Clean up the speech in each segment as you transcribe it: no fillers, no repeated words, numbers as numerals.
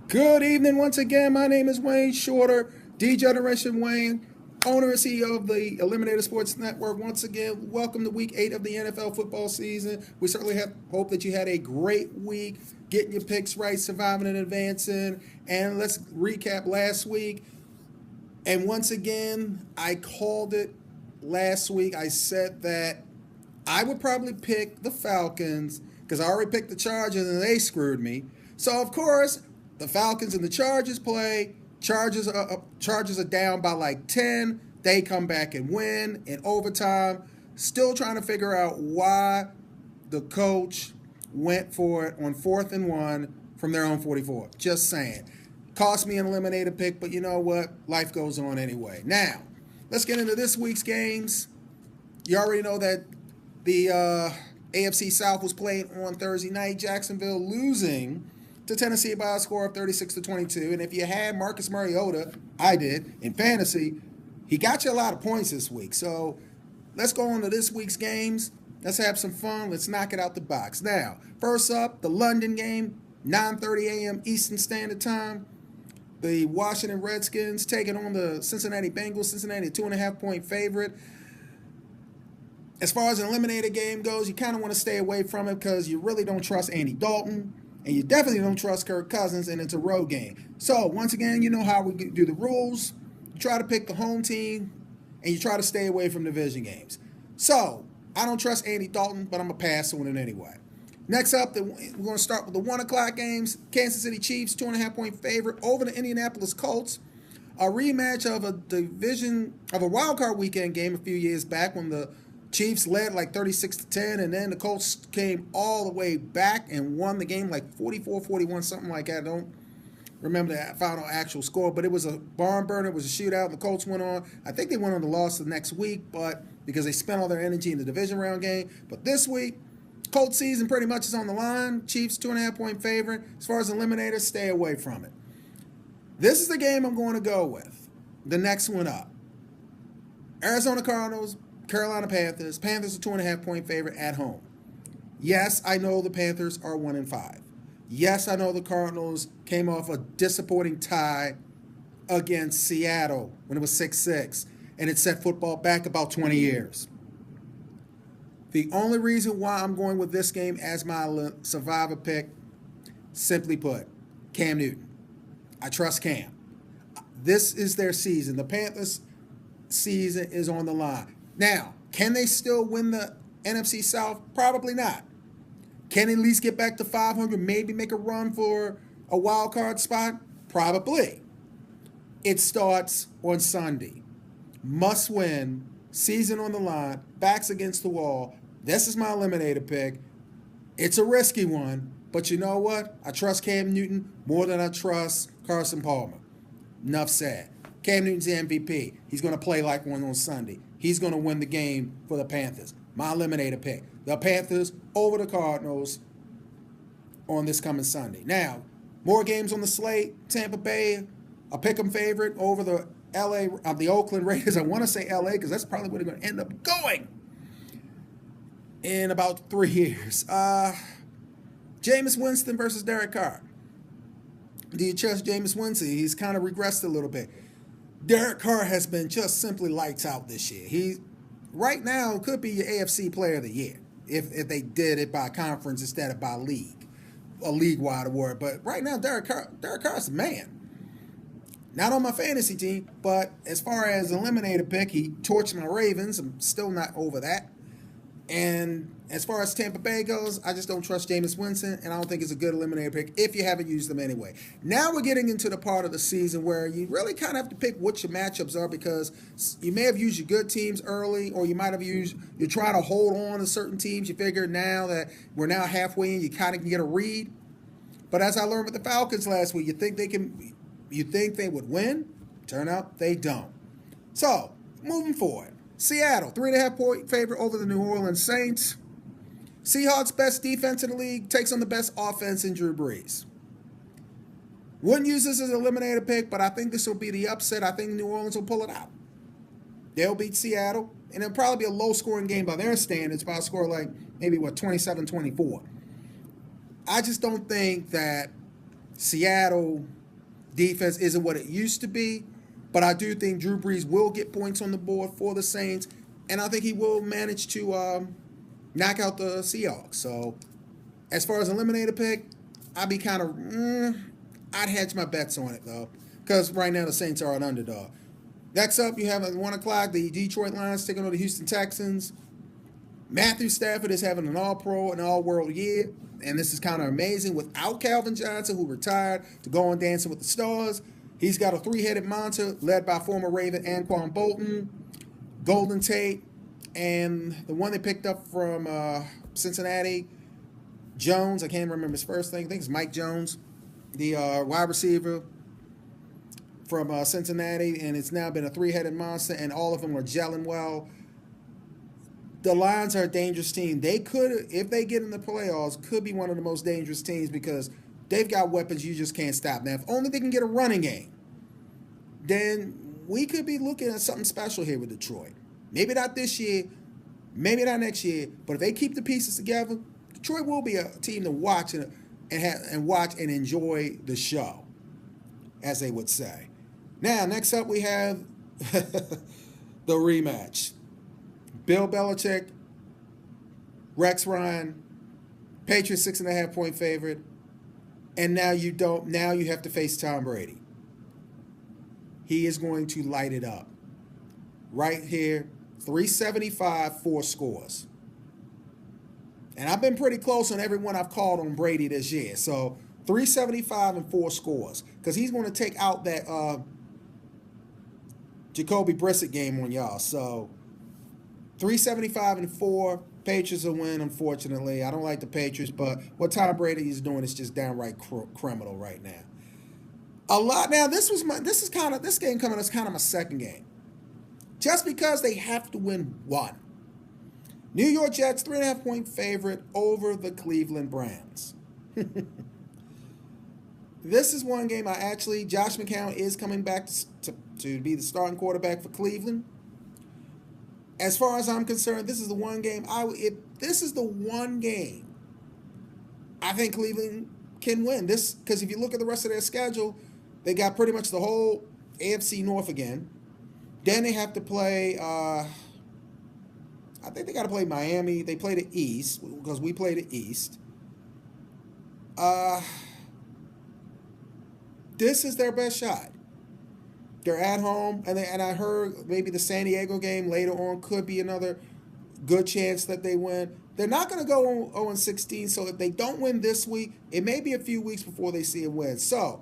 Good evening once again. My name is Wayne Shorter, D-Generation Wayne, owner and CEO of the Eliminator Sports Network. Once again, welcome to week 8 of the NFL football season. We certainly hope that you had a great week, getting your picks right, surviving and advancing. And let's recap last week. And once again, I called it last week. I said that I would probably pick the Falcons because I already picked the Chargers and they screwed me. So, of course, the Falcons and the Chargers play. Chargers are down by like 10. They come back and win in overtime. Still trying to figure out why the coach went for it on 4th and 1 from their own 44. Just saying. Cost me an eliminator pick, but you know what? Life goes on anyway. Now, let's get into this week's games. You already know that the AFC South was played on Thursday night. Jacksonville losing to Tennessee by a score of 36-22. And if you had Marcus Mariota, I did, in fantasy, he got you a lot of points this week. So let's go on to this week's games. Let's have some fun. Let's knock it out the box. Now, first up, the London game, 9:30 a.m. Eastern Standard Time. The Washington Redskins taking on the Cincinnati Bengals. Cincinnati, a 2.5-point favorite. As far as an eliminator game goes, you kind of want to stay away from it because you really don't trust Andy Dalton, and you definitely don't trust Kirk Cousins, and it's a road game. So, once again, you know how we do the rules. You try to pick the home team, and you try to stay away from division games. So, I don't trust Andy Dalton, but I'm going to pass on it anyway. Next up, we're going to start with the 1 o'clock games. Kansas City Chiefs, 2.5-point favorite over the Indianapolis Colts. A rematch of a wild card weekend game a few years back when the Chiefs led like 36-10, and then the Colts came all the way back and won the game like 44-41, something like that. I don't remember the final actual score, but it was a barn burner. It was a shootout, and the Colts went on. I think they went on to loss the next week, but because they spent all their energy in the division round game. But this week, Colts season pretty much is on the line. Chiefs, 2.5-point favorite. As far as eliminators, stay away from it. This is the game I'm going to go with. The next one up. Arizona Cardinals, Carolina Panthers. Panthers are 2.5-point favorite at home. Yes, I know the Panthers are 1-5. Yes, I know the Cardinals came off a disappointing tie against Seattle when it was 6-6, and it set football back about 20 years. The only reason why I'm going with this game as my survivor pick, simply put, Cam Newton. I trust Cam. This is their season. The Panthers' season is on the line. Now, can they still win the NFC South? Probably not. Can they at least get back to 500, maybe make a run for a wild card spot? Probably. It starts on Sunday. Must win, season on the line, backs against the wall. This is my eliminator pick. It's a risky one, but you know what? I trust Cam Newton more than I trust Carson Palmer. Enough said. Cam Newton's the MVP. He's going to play like one on Sunday. He's going to win the game for the Panthers. My eliminator pick. The Panthers over the Cardinals on this coming Sunday. Now, more games on the slate. Tampa Bay, a pick'em favorite over the Oakland Raiders. I want to say LA because that's probably where they're going to end up going in about 3 years. Jameis Winston versus Derek Carr. Do you trust Jameis Winston? He's kind of regressed a little bit. Derek Carr has been just simply lights out this year. He, right now, could be your AFC Player of the Year if they did it by conference instead of by league, a league-wide award. But right now, Derek Carr's the man. Not on my fantasy team, but as far as eliminator pick, he torched my Ravens. I'm still not over that. And as far as Tampa Bay goes, I just don't trust Jameis Winston, and I don't think it's a good eliminator pick if you haven't used them anyway. Now we're getting into the part of the season where you really kind of have to pick what your matchups are because you may have used your good teams early, or you might have you're trying to hold on to certain teams. You figure now that we're now halfway in, you kind of can get a read. But as I learned with the Falcons last week, you think they would win? Turn out they don't. So, moving forward. Seattle, 3.5-point favorite over the New Orleans Saints. Seahawks' best defense in the league takes on the best offense in Drew Brees. Wouldn't use this as an eliminator pick, but I think this will be the upset. I think New Orleans will pull it out. They'll beat Seattle, and it'll probably be a low-scoring game by their standards, by a score like maybe, 27-24. I just don't think that Seattle defense isn't what it used to be, but I do think Drew Brees will get points on the board for the Saints, and I think he will manage to knock out the Seahawks. So, as far as eliminator pick, I'd be kind of, I'd hedge my bets on it though, because right now the Saints are an underdog. Next up, you have at 1 o'clock the Detroit Lions taking on the Houston Texans. Matthew Stafford is having an all-pro and all-world year, and this is kind of amazing. Without Calvin Johnson, who retired to go on Dancing with the Stars, he's got a three-headed monster led by former Raven Anquan Bolton, Golden Tate, and the one they picked up from Cincinnati, Jones. I can't remember his first name. I think it's Mike Jones, the wide receiver from Cincinnati, and it's now been a three-headed monster, and all of them are gelling well. The Lions are a dangerous team. They could, if they get in the playoffs, could be one of the most dangerous teams because they've got weapons you just can't stop. Now, if only they can get a running game, then we could be looking at something special here with Detroit. Maybe not this year, maybe not next year, but if they keep the pieces together, Detroit will be a team to watch and watch and enjoy the show, as they would say. Now, next up we have the rematch. Bill Belichick, Rex Ryan, Patriots 6.5-point favorite, and now you have to face Tom Brady. He is going to light it up. Right here, 375, 4 scores. And I've been pretty close on everyone I've called on Brady this year. So 375 and 4 scores. Because he's going to take out that Jacoby Brissett game on y'all. So 375 and 4. Patriots will win, unfortunately. I don't like the Patriots, but what Tom Brady is doing is just downright criminal right now. This game coming as kind of my second game. Just because they have to win one. New York Jets 3.5-point favorite over the Cleveland Browns. This is one game Josh McCown is coming back to be the starting quarterback for Cleveland. As far as I'm concerned, this is the one game I think Cleveland can win. Because if you look at the rest of their schedule, they got pretty much the whole AFC North again. Then they have to play, I think they got to play Miami. They play the East because we play the East. This is their best shot. They're at home, and I heard maybe the San Diego game later on could be another good chance that they win. They're not going to go 0-16, so if they don't win this week, it may be a few weeks before they see a win. So,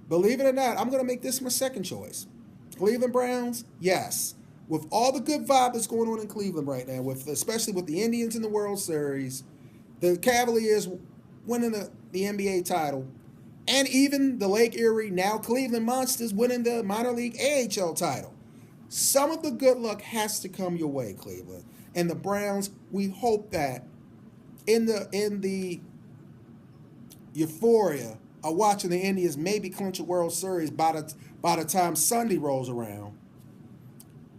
believe it or not, I'm going to make this my second choice. Cleveland Browns, yes. With all the good vibe that's going on in Cleveland right now, especially with the Indians in the World Series, the Cavaliers winning the NBA title, and even the Lake Erie, now Cleveland Monsters, winning the minor league AHL title. Some of the good luck has to come your way, Cleveland. And the Browns, we hope that in the euphoria of watching the Indians maybe clinch a World Series by the time Sunday rolls around,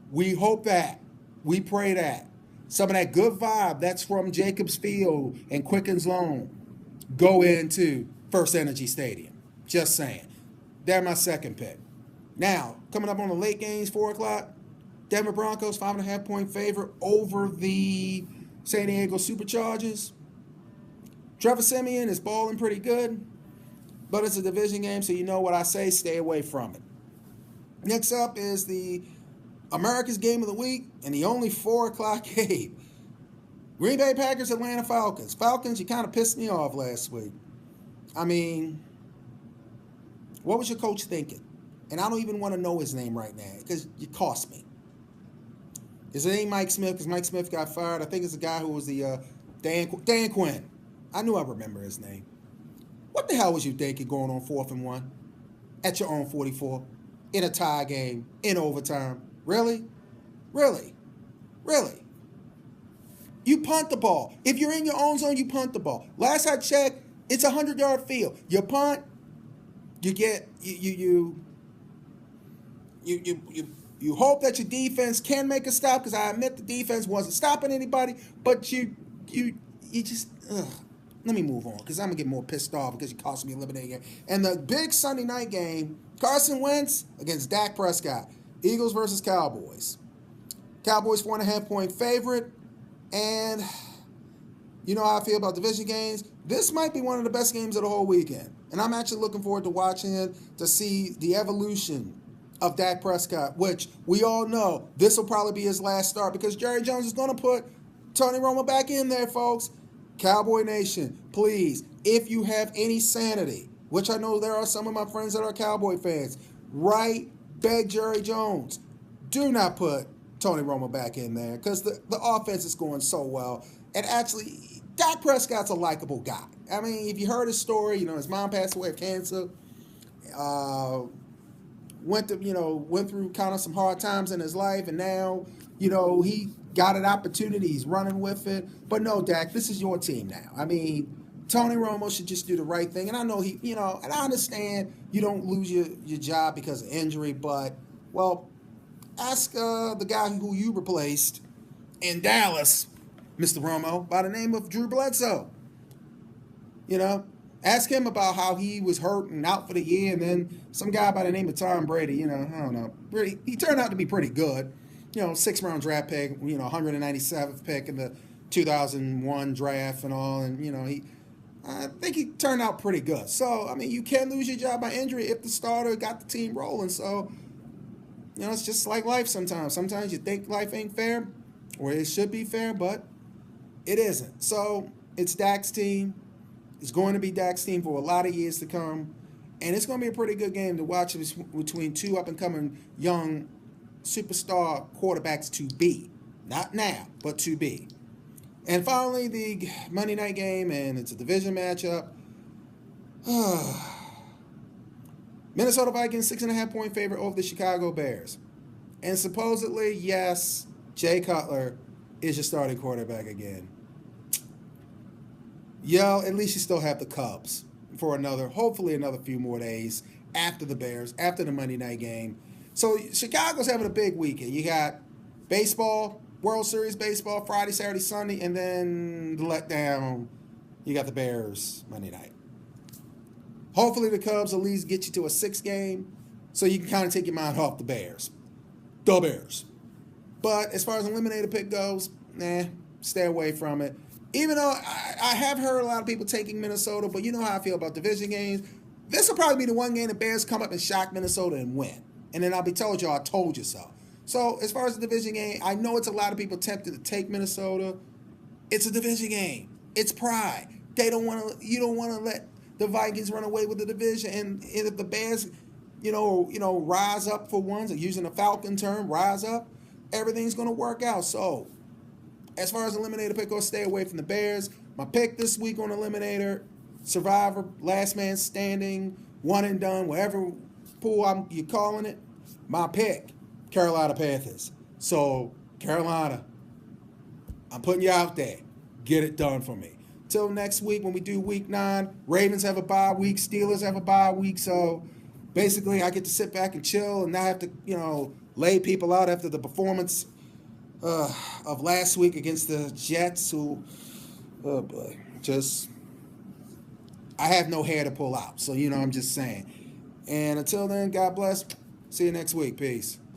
we hope that, we pray that some of that good vibe that's from Jacobs Field and Quickens Loan go into First Energy Stadium. Just saying. They're my second pick. Now, coming up on the late games, 4 o'clock, Denver Broncos, 5.5-point favorite over the San Diego Superchargers. Trevor Siemian is balling pretty good, but it's a division game, so you know what I say, stay away from it. Next up is the America's Game of the Week, and the only 4 o'clock game. Green Bay Packers, Atlanta Falcons. Falcons, you kind of pissed me off last week. I mean, what was your coach thinking? And I don't even want to know his name right now because you cost me. His name Mike Smith because Mike Smith got fired. I think it's the guy who was the Dan Quinn. I knew I remember his name. What the hell was you thinking going on 4th and 1 at your own 44 in a tie game in overtime? Really? Really? Really? You punt the ball. If you're in your own zone, you punt the ball. Last I checked, it's a 100-yard field. You punt, you get you hope that your defense can make a stop, because I admit the defense wasn't stopping anybody, but you just let me move on because I'm going to get more pissed off because you cost me a eliminator game. And the big Sunday night game, Carson Wentz against Dak Prescott. Eagles versus Cowboys. Cowboys 4.5-point favorite. And you know how I feel about division games. This might be one of the best games of the whole weekend. And I'm actually looking forward to watching it to see the evolution of Dak Prescott, which we all know this will probably be his last start because Jerry Jones is going to put Tony Romo back in there, folks. Cowboy Nation, please, if you have any sanity, which I know there are some of my friends that are Cowboy fans, beg Jerry Jones, do not put Tony Romo back in there because the offense is going so well. And actually, Dak Prescott's a likable guy. I mean, if you heard his story, his mom passed away of cancer. Went through kind of some hard times in his life, and now, he got an opportunity. He's running with it. But no, Dak, this is your team now. I mean, Tony Romo should just do the right thing. And I know and I understand you don't lose your job because of injury, but, well, ask the guy who you replaced in Dallas, Mr. Romo, by the name of Drew Bledsoe. Ask him about how he was hurt and out for the year, and then some guy by the name of Tom Brady, I don't know. He turned out to be pretty good. 6th-round draft pick, 197th pick in the 2001 draft and all, and, I think he turned out pretty good. So, I mean, you can lose your job by injury if the starter got the team rolling. So, it's just like life sometimes. Sometimes you think life ain't fair, or it should be fair, but it isn't. So, it's Dak's team. It's going to be Dak's team for a lot of years to come. And it's going to be a pretty good game to watch between two up-and-coming young superstar quarterbacks to be. Not now, but to be. And finally, the Monday night game, and it's a division matchup. Minnesota Vikings, 6.5-point favorite over the Chicago Bears. And supposedly, yes, Jay Cutler is your starting quarterback again. At least you still have the Cubs for hopefully another few more days after the Bears, after the Monday night game. So Chicago's having a big weekend. You got baseball, World Series baseball, Friday, Saturday, Sunday, and then the letdown, you got the Bears Monday night. Hopefully the Cubs at least get you to a 6 game so you can kind of take your mind off the Bears. The Bears. But as far as eliminator pick goes, stay away from it. Even though I have heard a lot of people taking Minnesota, but you know how I feel about division games. This will probably be the one game the Bears come up and shock Minnesota and win. And then I'll be told I told you so. So as far as the division game, I know it's a lot of people tempted to take Minnesota. It's a division game. It's pride. You don't want to let the Vikings run away with the division. And if the Bears, rise up for once, using a Falcon term, rise up, everything's going to work out. So as far as eliminator pick goes, stay away from the Bears. My pick this week on eliminator, Survivor, last man standing, one and done, whatever pool you're calling it. My pick, Carolina Panthers. So, Carolina, I'm putting you out there. Get it done for me. Till next week when we do week 9, Ravens have a bye week, Steelers have a bye week. So, basically, I get to sit back and chill and not have to, lay people out after the performance of last week against the Jets, who, oh boy, I have no hair to pull out. So, I'm just saying. And until then, God bless. See you next week. Peace.